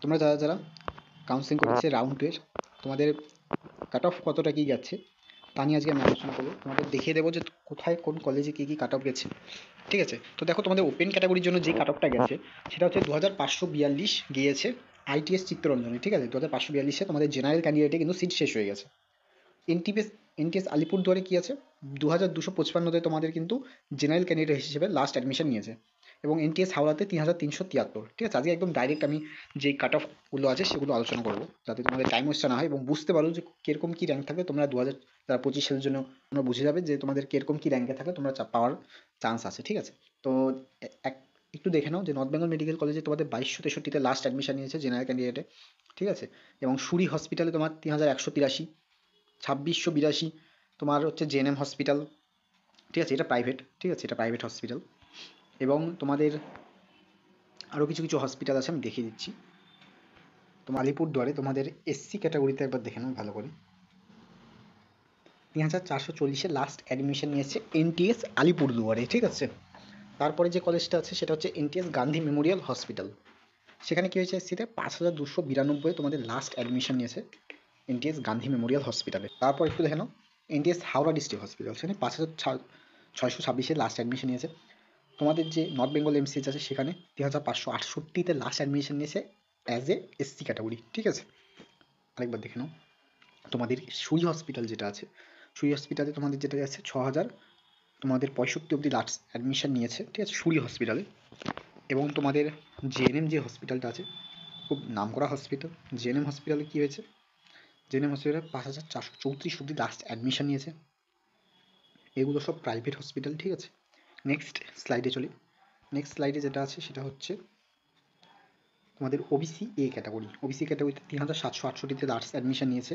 তোমরা যারা যারা কাউন্সেলিং করেছে রাউন্ড 2 এর তোমাদের কাট অফ কতটা কি গেছে তা নিয়ে আজকে আমি আলোচনা করবো। তোমাদের দেখিয়ে দেবো যে কোথায় কোন কলেজে কী কী কাট অফ গেছে। ঠিক আছে, তো দেখো তোমাদের ওপেন ক্যাটাগরির জন্য যে কাট অফটা গেছে সেটা হচ্ছে 2542 গিয়েছে আইটিএস চিত্তরঞ্জনে। ঠিক আছে, 2542-এ তোমাদের জেনারেল ক্যান্ডিডেটে কিন্তু সিট শেষ হয়ে গেছে। এনটিপিএস এনটিএস আলিপুরদুয়ারে কী আছে, 2255-তে তোমাদের কিন্তু জেনারেল ক্যান্ডিডেট হিসেবে লাস্ট অ্যাডমিশন নিয়েছে। এবং এনটিএস হাওড়াতে 3373। ঠিক আছে, আজকে একদম ডাইরেক্ট আমি যেই কাট অফগুলো আছে সেগুলো আলোচনা করবো, যাতে তোমাদের টাইম ওয়েস্ট না হয় এবং বুঝতে পারো যে কীরকম কী র্যাঙ্ক থাকবে। তোমরা 2025 সালের জন্য তোমরা বুঝে যাবে যে তোমাদের কীরকম কী র্যাঙ্কে থাকলে তোমরা পাওয়ার চান্স আছে। ঠিক আছে, তো একটু দেখে নাও যে নর্থ বেঙ্গল মেডিকেল কলেজে তোমাদের 2263-তে লাস্ট অ্যাডমিশন নিয়েছে জেনারেল ক্যান্ডিডেটে। ঠিক আছে, এবং সুরি হসপিটালে তোমার 3183, 2682 তোমার হচ্ছে জেএনএম হসপিটাল। ঠিক আছে, এটা প্রাইভেট। ঠিক আছে, এটা প্রাইভেট হসপিটাল। এবং তোমাদের আরও কিছু কিছু হসপিটাল আছে, আমি দেখিয়ে দিচ্ছি। তোমার আলিপুরদুয়ারে তোমাদের এসসি ক্যাটাগরিতে একবার দেখে নাও ভালো করে, 3440-এ লাস্ট অ্যাডমিশন নিয়েছে এনটিএস আলিপুরদুয়ারে। ঠিক আছে, তারপরে যে কলেজটা আছে সেটা হচ্ছে এনটিএস গান্ধী মেমোরিয়াল হসপিটাল। সেখানে কী হয়েছে, এসসিতে 5292 তোমাদের লাস্ট অ্যাডমিশন নিয়েছে এনটিএস গান্ধী মেমোরিয়াল হসপিটালে। তারপর একটু দেখে নাও এনটিএস হাওড়া ডিস্ট্রিক্ট হসপিটাল, সেখানে 5626-এ লাস্ট অ্যাডমিশন নিয়েছে। তোমাদের যে নর্থ বেঙ্গল এমসিএইচ আছে সেখানে 3568-তে লাস্ট অ্যাডমিশন নিয়েছে অ্যাজ এ এসসি ক্যাটাগরি। ঠিক আছে, আরেকবার দেখে নাও তোমাদের সুই হসপিটাল যেটা আছে, সুই হসপিটালে তোমাদের যেটা আছে 6000 তোমাদের 65 অবধি লাস্ট অ্যাডমিশন নিয়েছে। ঠিক আছে, সুই হসপিটালে। এবং তোমাদের জেএনএম যে হসপিটালটা আছে, খুব নামকরা হসপিটাল, জেএনএম হসপিটালে কী হয়েছে, জেএনএম হসপিটালে 5434 অবধি লাস্ট অ্যাডমিশন নিয়েছে। এগুলো সব প্রাইভেট হসপিটাল। ঠিক আছে, নেক্সট স্লাইডে চলি। নেক্সট স্লাইডে যেটা আছে সেটা হচ্ছে তোমাদের ওবিসি এ ক্যাটাগরি। ওবিসি ক্যাটাগরিতে 3768-তে লাস্ট অ্যাডমিশন নিয়েছে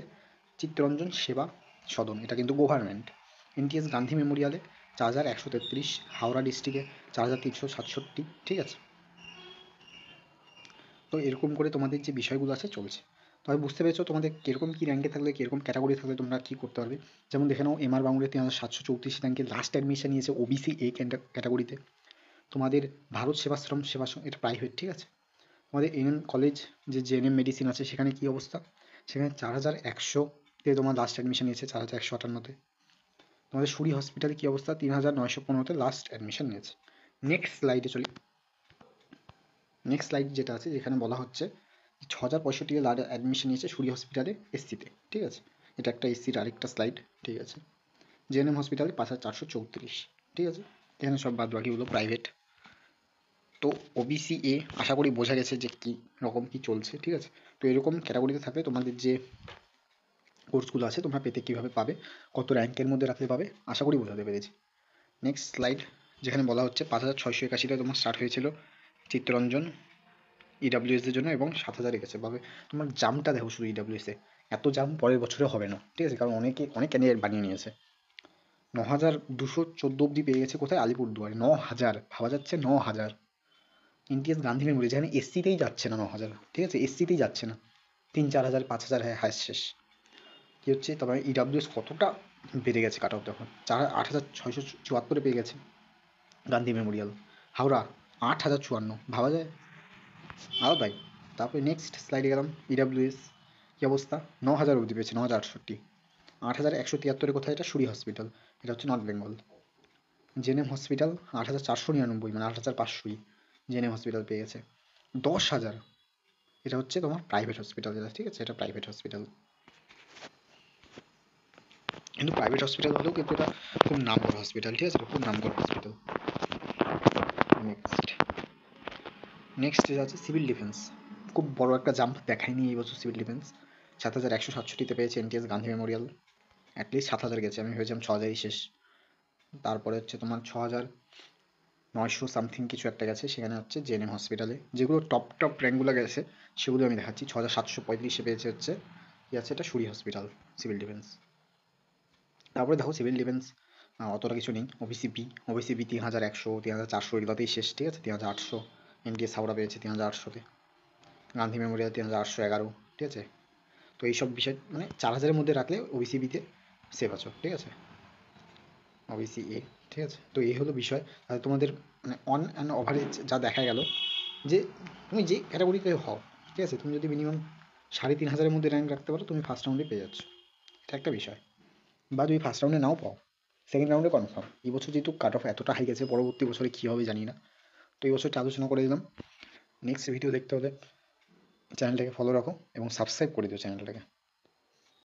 চিত্তরঞ্জন সেবা সদন, এটা কিন্তু গভর্নমেন্ট। এনটিএস গান্ধী মেমোরিয়ালে 4133, হাওড়া ডিস্ট্রিক্টে 4367। ঠিক আছে, তো এরকম করে তোমাদের যে বিষয়গুলো আছে চলছে। তবে বুঝতে পেরেছো তোমাদের কীরকম কী র্যাঙ্কে থাকলে কীরকম ক্যাটাগরি থাকলে তোমরা কী করতে পারবে। যেমন দেখে নাও এমআর বাংলায় 3734 র্যাঙ্কে লাস্ট অ্যাডমিশন নিয়েছে ওবিসি এ ক্যাটাগরিতে। তোমাদের ভারত সেবাশ্রম এটা প্রাইভেট। ঠিক আছে, তোমাদের এনএম কলেজ যে জেএনএম মেডিসিন আছে সেখানে কী অবস্থা, সেখানে 4100-তে তোমার লাস্ট অ্যাডমিশন নিয়েছে, 4158-তে। তোমাদের সুরি হসপিটালে কী অবস্থা, 3915-তে লাস্ট অ্যাডমিশন নিয়েছে। নেক্সট স্লাইডে চলি। নেক্সট স্লাইড যেটা আছে যেখানে বলা হচ্ছে 6065-তে অ্যাডমিশন নিয়েছে সুরি হসপিটালে এসসিতে। ঠিক আছে, এটা একটা এসসির আরেকটা স্লাইড। ঠিক আছে, জেএনএম হসপিটালে 5434। ঠিক আছে, এখানে সব বাদ বাকিগুলো প্রাইভেট। তো ওবিসি এ আশা করি বোঝা গেছে যে কী রকম কী চলছে। ঠিক আছে, তো এরকম ক্যাটাগরিতে থাকলে তোমাদের যে কোর্সগুলো আছে তোমরা পেতে কীভাবে পাবে, কত র্যাঙ্কের মধ্যে রাখতে পাবে, আশা করি বোঝাতে পেরেছি। নেক্সট স্লাইড, যেখানে বলা হচ্ছে 5681-টা তোমার স্টার্ট হয়েছিল চিত্তরঞ্জন ইডাব্লিউএসের জন্য এবং 7000 গেছে। ভাবে তোমার জামটা দেখো শুধু ইডাব্লিউএসে, এত জাম পরের বছরে হবে না। ঠিক আছে, কারণ অনেক ক্যান্ডিডেট বানিয়ে নিয়েছে। 9214 অবধি পেয়ে গেছে কোথায়, আলিপুরদুয়ারে 9000। ভাবা যাচ্ছে 9000। এনটিএস গান্ধী মেমোরি যেখানে এসসিতেই যাচ্ছে না 9000। ঠিক আছে, এসসিতেই যাচ্ছে না, 3000 5000 হায়েস্ট শেষ। কী হচ্ছে, তবে ইডাব্লিউএস কতটা বেড়ে গেছে কাট অফ, দেখো 8674 পেয়ে গেছে গান্ধী মেমোরিয়াল। হাওড়া 8054, ভাবা যায়, আরও তাই। তারপরে নেক্সট স্লাইডে গেলাম, ইডাব্লিউএস কী অবস্থা, 9000 অবধি পেয়েছে, 9068। 8173-এ কোথায়, এটা সুরি হসপিটাল, এটা হচ্ছে নর্থ বেঙ্গল। জেএনএম হসপিটাল 8499, মানে 8500ই জেএনএম হসপিটাল পেয়ে গেছে। 10000, এটা হচ্ছে তোমার প্রাইভেট হসপিটাল যেটা। ঠিক আছে, এটা প্রাইভেট হসপিটাল, কিন্তু প্রাইভেট হসপিটাল হলেও কিন্তু এটা খুব নাম করা হসপিটাল। ঠিক আছে, খুব নাম করা হসপিটাল। নেক্সট যেটা আছে সিভিল ডিফেন্স, খুব বড় একটা জাম্প দেখায়নি এই বছর সিভিল ডিফেন্স। 7167-তে পেয়েছে এনটিএস গান্ধী মেমোরিয়াল, অ্যাটলিস্ট 7000 গেছে, আমি ভেবেছিলাম 6000-ই শেষ। তারপরে হচ্ছে তোমার 6900 সামথিং কিছু একটা গেছে, সেখানে হচ্ছে জেএনএম হসপিটালে। যেগুলো টপ র্যাঙ্কগুলো গেছে সেগুলো আমি দেখাচ্ছি। 6735-এ পেয়েছে হচ্ছে কী আছে, এটা সুরি হসপিটাল সিভিল ডিফেন্স। তারপরে দেখো সিভিল ডিফেন্স অতটা কিছু নেই। ওবিসি বি 3100, 3400 এগুলোতেই শেষ। ঠিক আছে, 3800। এনটিএস হাওড়া পেয়েছে 3800-তে, গান্ধী মেমোরিয়াল 3811। ঠিক আছে, তো এইসব বিষয় মানে 4000-এর মধ্যে রাখলে ওবিসিবিতে সেভ আছো। ঠিক আছে, ওবিসি এ। ঠিক আছে, তো এই হলো বিষয়। তাহলে তোমাদের মানে অন অ্যান্ড ওভারেজ যা দেখা গেল যে তুমি যে ক্যাটাগরিতে হও ঠিক আছে, তুমি যদি মিনিমাম 3,500-এর মধ্যে র্যাঙ্ক রাখতে পারো, তুমি ফার্স্ট রাউন্ডে পেয়ে যাচ্ছ, এটা একটা বিষয়। বা যদি ফার্স্ট রাউন্ডে নাও পাও, সেকেন্ড রাউন্ডে কনফার্ম। এই বছর যেহেতু কাট অফ এতটা হাই গেছে, পরবর্তী বছরে কী হবে জানি না, তো এই বছরটা আলোচনা করে দিলাম। নেক্সট ভিডিও দেখতে হলে চ্যানেলটাকে ফলো রাখো এবং সাবস্ক্রাইব করে দিও চ্যানেলটাকে।